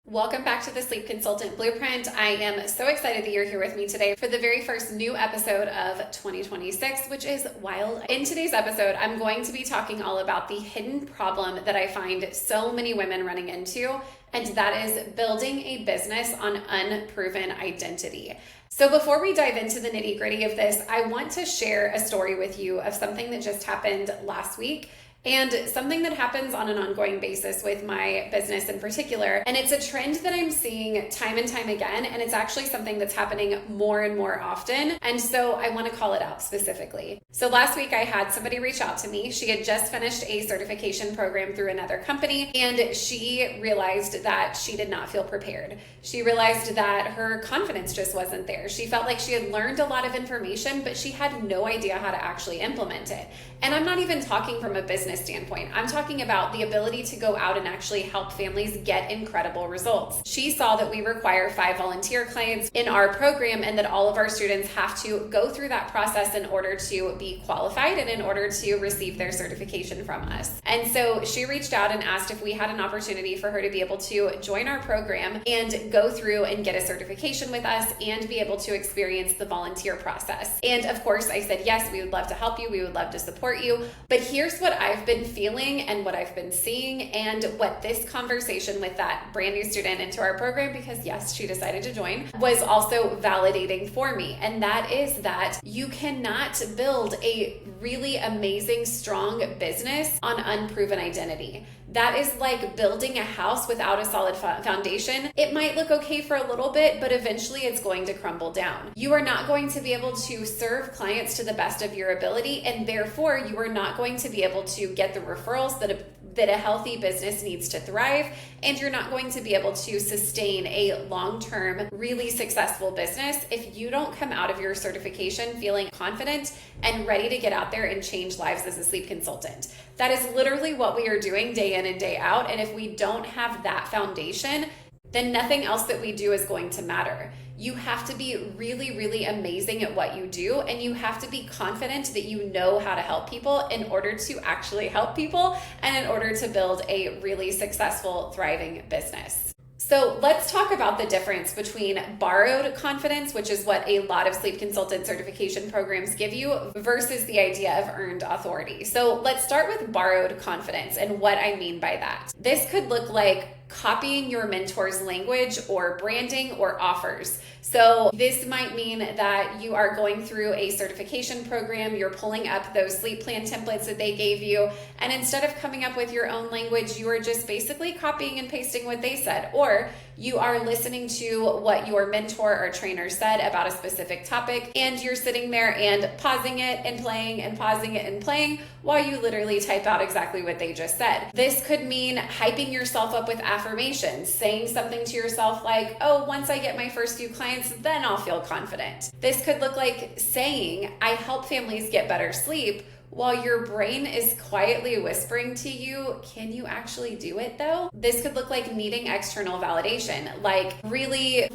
Welcome back to the Sleep Consultant Blueprint. I am so excited that you're here with me today for the very first new episode of 2026, which is wild. In today's episode, I'm going to be talking all about the hidden problem that I find so many women running into, and that is building a business on unproven identity. So before we dive into the nitty-gritty of this, I want to share a story with you of something that just happened last week. And something that happens on an ongoing basis with my business in particular. And it's a trend that I'm seeing time and time again. And it's actually something that's happening more and more often. And so I want to call it out specifically. So last week I had somebody reach out to me. She had just finished a certification program through another company. And she realized that she did not feel prepared. She realized that her confidence just wasn't there. She felt like she had learned a lot of information, but she had no idea how to actually implement it. And I'm not even talking from a business standpoint. I'm talking about the ability to go out and actually help families get incredible results. She saw that we require 5 volunteer clients in our program and that all of our students have to go through that process in order to be qualified and in order to receive their certification from us. And so she reached out and asked if we had an opportunity for her to be able to join our program and go through and get a certification with us and be able to experience the volunteer process. And of course, I said, yes, we would love to help you. We would love to support you. But here's what I've been feeling and what I've been seeing and what this conversation with that brand new student into our program, because yes, she decided to join, was also validating for me. And that is that you cannot build a really amazing, strong business on unproven identity. That is like building a house without a solid foundation. It might look okay for a little bit, but eventually it's going to crumble down. You are not going to be able to serve clients to the best of your ability, and therefore you are not going to be able to get the referrals that a healthy business needs to thrive, and you're not going to be able to sustain a long-term, really successful business if you don't come out of your certification feeling confident and ready to get out there and change lives as a sleep consultant. That is literally what we are doing day in and day out, and if we don't have that foundation, then nothing else that we do is going to matter. You have to be really, really amazing at what you do, and you have to be confident that you know how to help people in order to actually help people and in order to build a really successful, thriving business. So let's talk about the difference between borrowed confidence, which is what a lot of sleep consultant certification programs give you, versus the idea of earned authority. So let's start with borrowed confidence and what I mean by that. This could look like copying your mentor's language or branding or offers. So this might mean that you are going through a certification program, you're pulling up those sleep plan templates that they gave you, and instead of coming up with your own language, you are just basically copying and pasting what they said. Or you are listening to what your mentor or trainer said about a specific topic, and you're sitting there and pausing it and playing and pausing it and playing while you literally type out exactly what they just said. This could mean hyping yourself up with affirmations, saying something to yourself like, oh, once I get my first few clients, then I'll feel confident. This could look like saying, I help families get better sleep, while your brain is quietly whispering to you, can you actually do it though? This could look like needing external validation, like really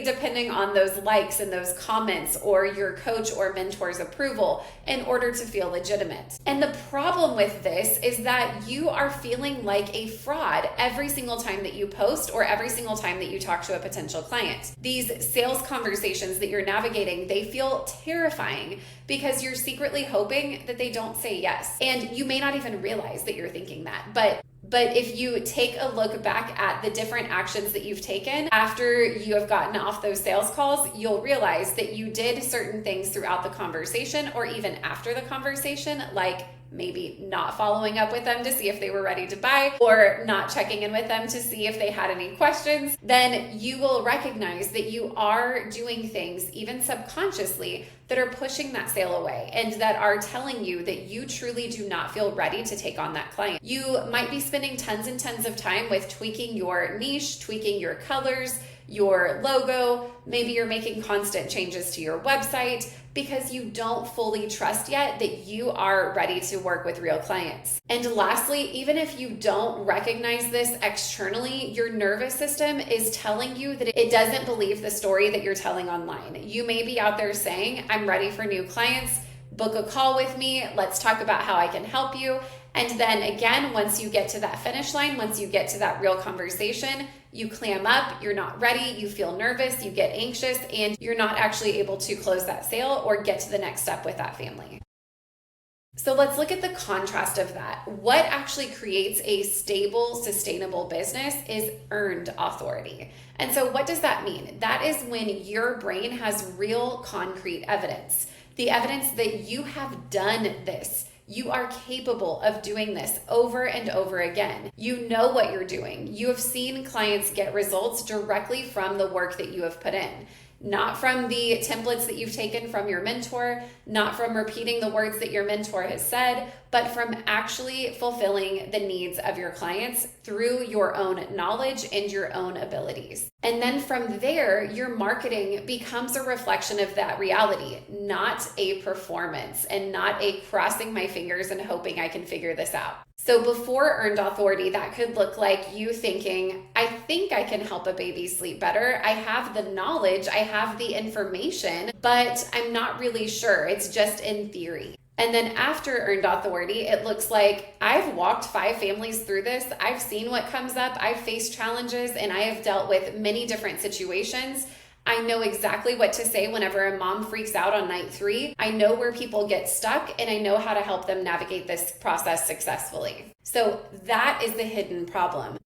depending on those likes and those comments or your coach or mentor's approval in order to feel legitimate. And the problem with this is that you are feeling like a fraud every single time that you post or every single time that you talk to a potential client. These sales conversations that you're navigating, they feel terrifying because you're secretly hoping that they don't say yes. And you may not even realize that you're thinking that. But if you take a look back at the different actions that you've taken after you have gotten off those sales calls, you'll realize that you did certain things throughout the conversation or even after the conversation, like maybe not following up with them to see if they were ready to buy or not checking in with them to see if they had any questions. Then you will recognize that you are doing things, even subconsciously, that are pushing that sale away and that are telling you that you truly do not feel ready to take on that client. You might be spending tons and tons of time with tweaking your niche, tweaking your colors, your logo. Maybe you're making constant changes to your website because you don't fully trust yet that you are ready to work with real clients. And lastly, even if you don't recognize this externally, your nervous system is telling you that it doesn't believe the story that you're telling online. You may be out there saying, I'm ready for new clients, book a call with me, let's talk about how I can help you. And then again, once you get to that finish line, once you get to that real conversation, you clam up, you're not ready, you feel nervous, you get anxious, and you're not actually able to close that sale or get to the next step with that family. So let's look at the contrast of that. What actually creates a stable, sustainable business is earned authority. And so what does that mean? That is when your brain has real concrete evidence. The evidence that you have done this. You are capable of doing this over and over again. You know what you're doing. You have seen clients get results directly from the work that you have put in. Not from the templates that you've taken from your mentor, not from repeating the words that your mentor has said, but from actually fulfilling the needs of your clients through your own knowledge and your own abilities. And then from there, your marketing becomes a reflection of that reality, not a performance and not a crossing my fingers and hoping I can figure this out. So before earned authority, that could look like you thinking, I think I can help a baby sleep better. I have the knowledge, I have the information, but I'm not really sure. It's just in theory. And then after earned authority, it looks like I've walked 5 families through this. I've seen what comes up. I've faced challenges and I have dealt with many different situations. I know exactly what to say whenever a mom freaks out on night 3. I know where people get stuck and I know how to help them navigate this process successfully. So that is the hidden problem.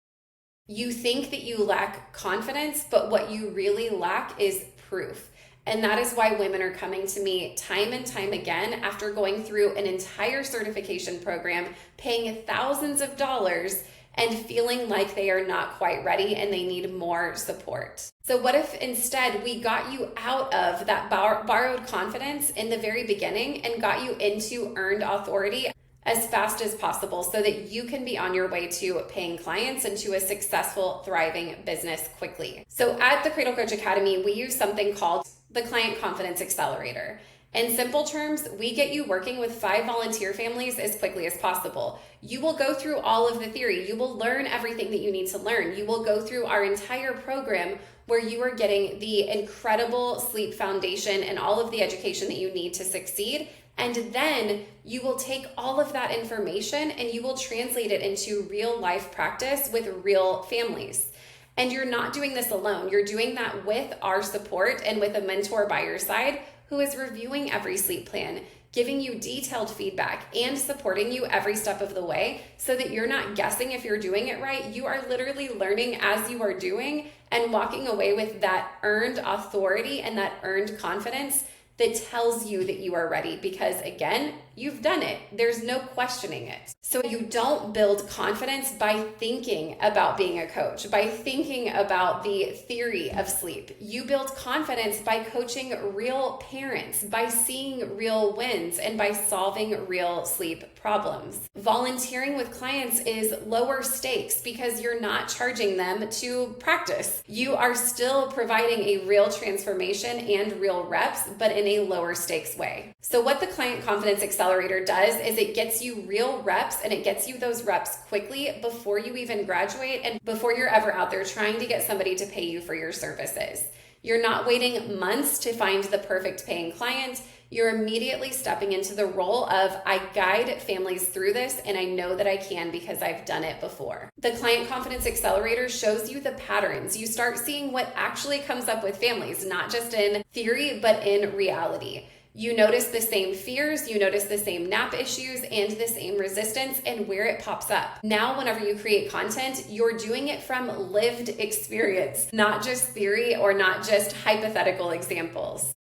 You think that you lack confidence, but what you really lack is proof. And that is why women are coming to me time and time again after going through an entire certification program, paying thousands of dollars and feeling like they are not quite ready and they need more support. So what if instead we got you out of that borrowed confidence in the very beginning and got you into earned authority as fast as possible so that you can be on your way to paying clients and to a successful, thriving business quickly? So at the Cradle Coach Academy, we use something called the Client Confidence Accelerator. In simple terms, we get you working with 5 volunteer families as quickly as possible. You will go through all of the theory. You will learn everything that you need to learn. You will go through our entire program where you are getting the incredible sleep foundation and all of the education that you need to succeed. And then you will take all of that information and you will translate it into real life practice with real families. And you're not doing this alone. You're doing that with our support and with a mentor by your side who is reviewing every sleep plan, giving you detailed feedback and supporting you every step of the way so that you're not guessing if you're doing it right. You are literally learning as you are doing and walking away with that earned authority and that earned confidence that tells you that you are ready because, again, you've done it. There's no questioning it. So you don't build confidence by thinking about being a coach, by thinking about the theory of sleep. You build confidence by coaching real parents, by seeing real wins, and by solving real sleep problems. Volunteering with clients is lower stakes because you're not charging them to practice. You are still providing a real transformation and real reps, but in a lower stakes way. So what the Client Confidence Accelerator does is it gets you real reps and it gets you those reps quickly before you even graduate and before you're ever out there trying to get somebody to pay you for your services. You're not waiting months to find the perfect paying client. You're immediately stepping into the role of, I guide families through this and I know that I can because I've done it before. The Client Confidence Accelerator shows you the patterns. You start seeing what actually comes up with families, not just in theory, but in reality. You notice the same fears, you notice the same nap issues and the same resistance and where it pops up. Now, whenever you create content, you're doing it from lived experience, not just theory or not just hypothetical examples.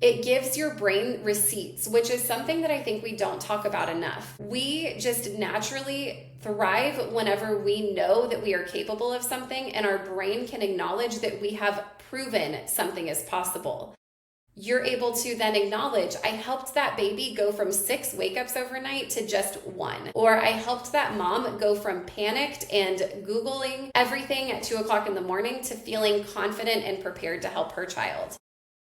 It gives your brain receipts, which is something that I think we don't talk about enough. We just naturally thrive whenever we know that we are capable of something and our brain can acknowledge that we have proven something is possible. You're able to then acknowledge, I helped that baby go from 6 wake-ups overnight to just 1. Or I helped that mom go from panicked and Googling everything at 2 o'clock in the morning to feeling confident and prepared to help her child.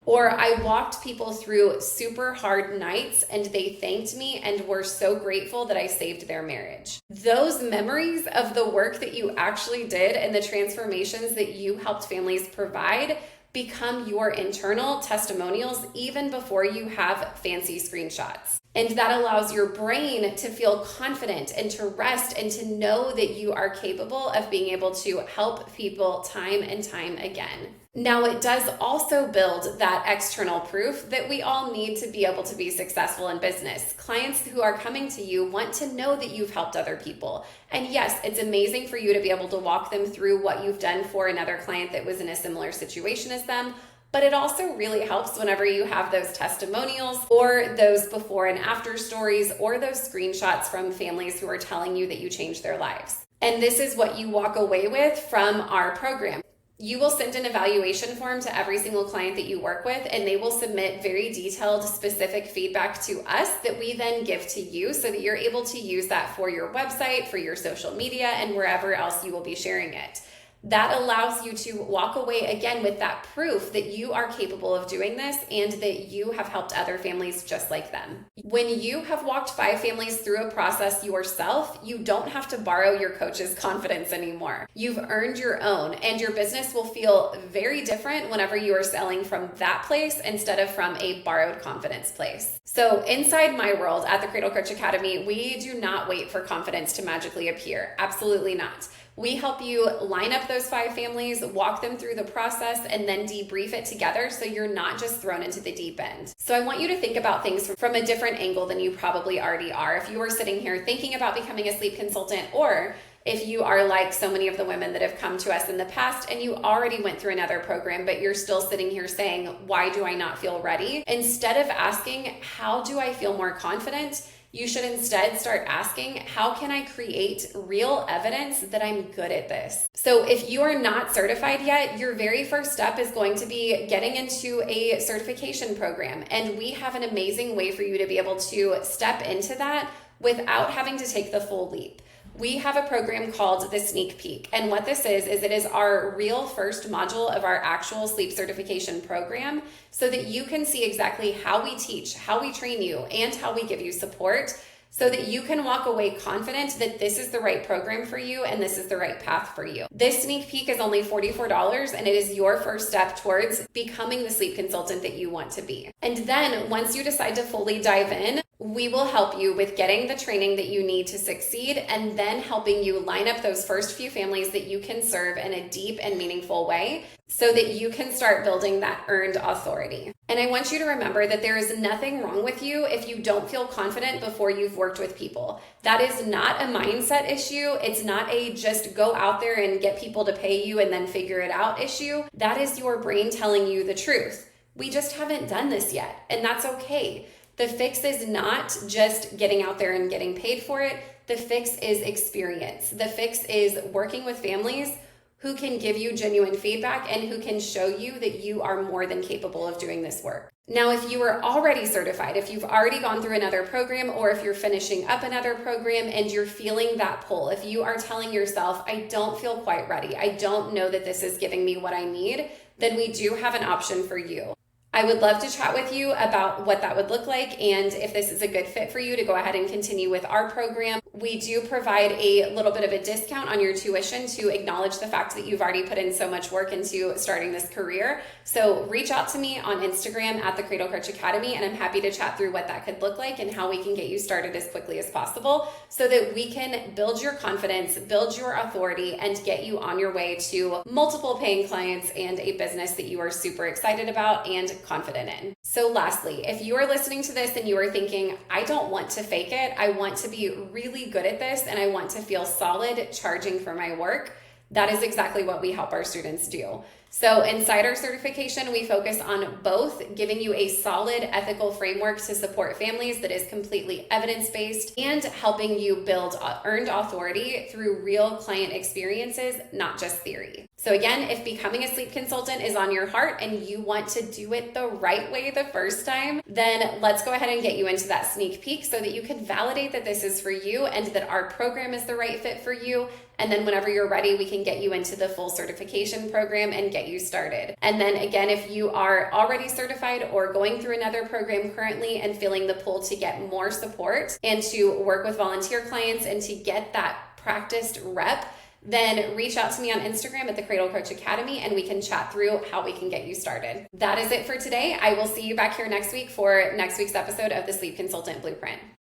Or I walked people through super hard nights and they thanked me and were so grateful that I saved their marriage. Those memories of the work that you actually did and the transformations that you helped families provide become your internal testimonials even before you have fancy screenshots. And that allows your brain to feel confident and to rest and to know that you are capable of being able to help people time and time again. Now, it does also build that external proof that we all need to be able to be successful in business. Clients who are coming to you want to know that you've helped other people. And yes, it's amazing for you to be able to walk them through what you've done for another client that was in a similar situation as them. But it also really helps whenever you have those testimonials or those before and after stories or those screenshots from families who are telling you that you changed their lives. And this is what you walk away with from our program. You will send an evaluation form to every single client that you work with, and they will submit very detailed, specific feedback to us that we then give to you so that you're able to use that for your website, for your social media, and wherever else you will be sharing it. That allows you to walk away again with that proof that you are capable of doing this and that you have helped other families just like them. When you have walked 5 families through a process yourself, you don't have to borrow your coach's confidence anymore. You've earned your own, and your business will feel very different whenever you are selling from that place instead of from a borrowed confidence place. So inside my world at the Cradle Coach Academy, we do not wait for confidence to magically appear. Absolutely not. We help you line up those 5 families, walk them through the process, and then debrief it together so you're not just thrown into the deep end. So I want you to think about things from a different angle than you probably already are. If you were sitting here thinking about becoming a sleep consultant, or if you are like so many of the women that have come to us in the past and you already went through another program, but you're still sitting here saying, why do I not feel ready? Instead of asking, how do I feel more confident? You should instead start asking, how can I create real evidence that I'm good at this? So if you are not certified yet, your very first step is going to be getting into a certification program. And we have an amazing way for you to be able to step into that without having to take the full leap. We have a program called the Sneak Peek. And what this is it is our real first module of our actual sleep certification program so that you can see exactly how we teach, how we train you, and how we give you support so that you can walk away confident that this is the right program for you and this is the right path for you. This sneak peek is only $44 and it is your first step towards becoming the sleep consultant that you want to be. And then once you decide to fully dive in, we will help you with getting the training that you need to succeed and then helping you line up those first few families that you can serve in a deep and meaningful way so that you can start building that earned authority. And I want you to remember that there is nothing wrong with you if you don't feel confident before you've worked with people. That is not a mindset issue. It's not a just go out there and get people to pay you and then figure it out issue. That is your brain telling you the truth. We just haven't done this yet, and that's okay. The fix is not just getting out there and getting paid for it. The fix is experience. The fix is working with families who can give you genuine feedback and who can show you that you are more than capable of doing this work. Now, if you are already certified, if you've already gone through another program, or if you're finishing up another program and you're feeling that pull, if you are telling yourself, I don't feel quite ready, I don't know that this is giving me what I need, then we do have an option for you. I would love to chat with you about what that would look like and if this is a good fit for you to go ahead and continue with our program. We do provide a little bit of a discount on your tuition to acknowledge the fact that you've already put in so much work into starting this career. So reach out to me on Instagram at the Cradle Coach Academy, and I'm happy to chat through what that could look like and how we can get you started as quickly as possible so that we can build your confidence, build your authority, and get you on your way to multiple paying clients and a business that you are super excited about and confident in. So lastly, if you are listening to this and you are thinking, I don't want to fake it, I want to be really good at this and I want to feel solid charging for my work, that is exactly what we help our students do. So inside our certification, we focus on both giving you a solid ethical framework to support families that is completely evidence-based and helping you build earned authority through real client experiences, not just theory. So again, if becoming a sleep consultant is on your heart and you want to do it the right way the first time, then let's go ahead and get you into that sneak peek so that you can validate that this is for you and that our program is the right fit for you. And then whenever you're ready, we can get you into the full certification program and get you started. And then again, if you are already certified or going through another program currently and feeling the pull to get more support and to work with volunteer clients and to get that practiced rep, then reach out to me on Instagram at the Cradle Coach Academy and we can chat through how we can get you started. That is it for today. I will see you back here next week for next week's episode of the Sleep Consultant Blueprint.